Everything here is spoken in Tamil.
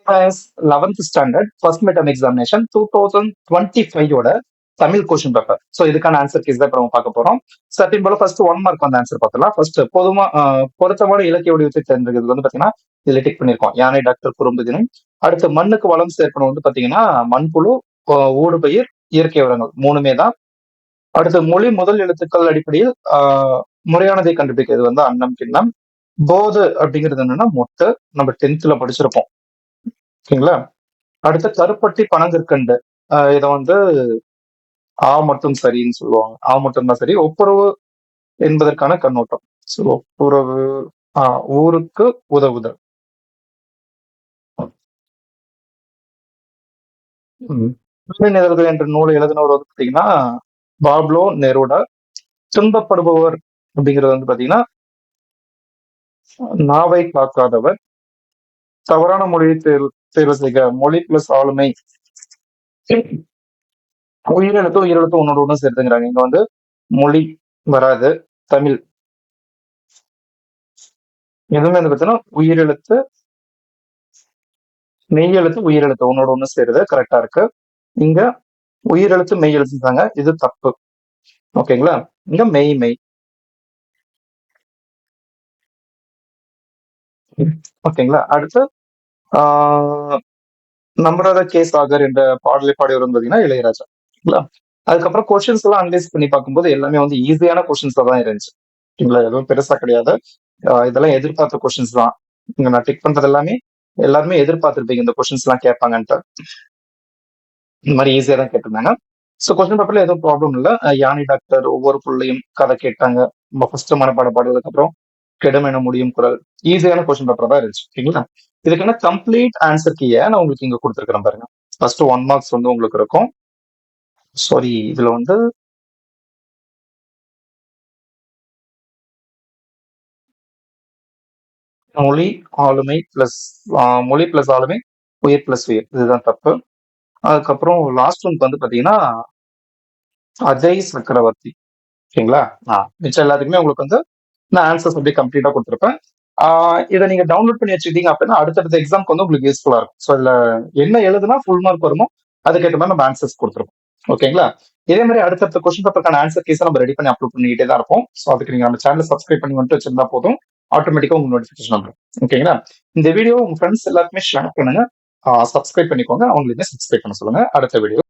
11th standard first mid examination 2025 Tamil question paper. So இதுக்கான ஆன்சர் கீஸ் தான் இப்போ நம்ம பார்க்க போறோம். சட்டின் போல ஃபர்ஸ்ட் 1 மார்க் வந்து ஆன்சர் பார்க்கலாம். ஃபர்ஸ்ட் பொருத்தமான இலக்கிய வடிவத்தை தேர்ந்தெடுக்கிறது வந்து பாத்தீங்கன்னா இதுல டிக் பண்ணிருக்கோம். யானை டாக்டர் குறும்புதினம். அடுத்து மண்ணுக்கு வளம் சேர்க்கணும் வந்து பாத்தீங்கன்னா மண்புழு, ஊடுபயிர், இயற்கை உரங்கள் 3மே தான். அடுத்து மொழி முதல் எழுத்துக்கள் அடிப்படையில் முறையானதை கண்டுபிடிக்கிறது வந்து அன்னம் கிண்ணம். போது அப்படிங்கிறது என்னன்னா மொட்டை, நம்ம 10th படிச்சிருப்போம். ஓகேங்களா. அடுத்த கருப்பட்டி பனங்கற்கண்டு, இதை வந்து மட்டும் சரின்னு சொல்லுவாங்க. மட்டும் தான் சரி. ஒப்புரவு என்பதற்கான கண்ணோட்டம். ஒப்புரவு ஊருக்கு உதவுதல். நிழல்கள் என்ற நூலை எழுதினவர் வந்து பாத்தீங்கன்னா பாப்லோ நெரூடா. துன்பப்படுபவர் அப்படிங்கிறது வந்து பாத்தீங்கன்னா நாவை காக்காதவர். தவறான மொழியை தேர்வு செய்க. மொழி பிளஸ் ஆளுமை. உயிரெழுத்து ஒன்னோட ஒன்றும் சேர்த்துங்கிறாங்க. இங்க வந்து மொழி வராது. தமிழ் எதுவுமே வந்து பார்த்தீங்கன்னா உயிரெழுத்து, மெய்யெழுத்து, உயிரெழுத்து ஒன்னோட ஒண்ணு சேருது. கரெக்டா இருக்கு. இங்க உயிரெழுத்து மெய் எழுத்துட்டாங்க, இது தப்பு. ஓகேங்களா. இங்க மெய். ஓகேங்களா. அடுத்து நம்மளோட கே சாகர் என்ற பாடலை பாடியவர் பாத்தீங்கன்னா இளையராஜா. அதுக்கப்புறம் கொஸ்டின்ஸ் எல்லாம் அனலைஸ் பண்ணி பார்க்கும்போது எல்லாமே வந்து ஈஸியான கொஸ்டின்ஸ் தான் இருந்துச்சு. எதுவும் பெருசா கிடையாது. இதெல்லாம் எதிர்பார்த்த கொஸ்டின்ஸ் தான். இங்க நான் டிக் பண்றது எல்லாருமே எதிர்பார்த்திருப்பீங்க இந்த கொஸ்டின்ஸ் எல்லாம் கேட்பாங்கன்ட்டு. இந்த மாதிரி ஈஸியா தான் கேட்டிருந்தாங்க. ஸோ கொஸ்டின் பேப்பர்ல எதுவும் ப்ராப்ளம் இல்லை. யானை டாக்டர் ஒவ்வொரு புள்ளையும் கதை கேட்டாங்க. நம்ம ஃபர்ஸ்ட் மனப்பாட பாடுறதுக்கு அப்புறம் கெடுமென முடியும் குரல். ஈஸியான கொஸ்டின் பேப்பர் தான் இருந்துச்சு. ஓகேங்களா. இதுக்கான கம்ப்ளீட் ஆன்சர் கீயை நான் உங்களுக்கு இங்க கொடுத்துருக்கிறேன் பாருங்க. ஃபர்ஸ்ட் 1 மார்க்ஸ் வந்து உங்களுக்கு இருக்கும். சாரி, இதுல வந்து மொழி ஆளுமை பிளஸ் ஆளுமை, உயிர் பிளஸ் உயிர், இதுதான் தப்பு. அதுக்கப்புறம் லாஸ்ட் ஒன் வந்து பாத்தீங்கன்னா அஜய் சக்கரவர்த்தி. ஓகேங்களா. மிச்சம் எல்லாத்துக்குமே உங்களுக்கு வந்து நான் ஆன்சர்ஸ் அப்படியே கம்ப்ளீட்டா கொடுத்துருப்பேன். இதை நீங்க டவுன்லோட் பண்ணி வச்சுக்கிட்டீங்க அப்படின்னா அடுத்தடுத்த எக்ஸாம்க்கு வந்து உங்களுக்கு யூஸ்ஃபுல்லா இருக்கும். ஸோ இதுல என்ன எழுதுனா ஃபுல் மார்க் வருமோ அதுக்கேற்ற மாதிரி நம்ம ஆன்சர்ஸ் கொடுத்துருப்போம். ஓகேங்களா. இதே மாதிரி அடுத்தடுத்த கொஸ்டின் பேப்பருக்கான ஆன்சர் கேஸை நம்ம ரெடி பண்ணி அப்லோட் பண்ணிக்கிட்டே தான் இருப்போம். ஸோ அதுக்கு நீங்க நம்ம சேனல் சப்ஸ்கிரைப் பண்ணி வந்துட்டு வச்சிருந்தா போதும், ஆட்டோமேட்டிக்கா உங்களுக்கு நோட்டிபிகேஷன் வந்துடும். ஓகேங்களா. இந்த வீடியோ உங்க ஃப்ரெண்ட்ஸ் எல்லாருக்குமே ஷேர் பண்ணுங்க, சப்ஸ்கிரைப் பண்ணிக்கோங்க, அவங்களுமே சப்ஸ்கிரைப் பண்ண சொல்லுங்க. அடுத்த வீடியோ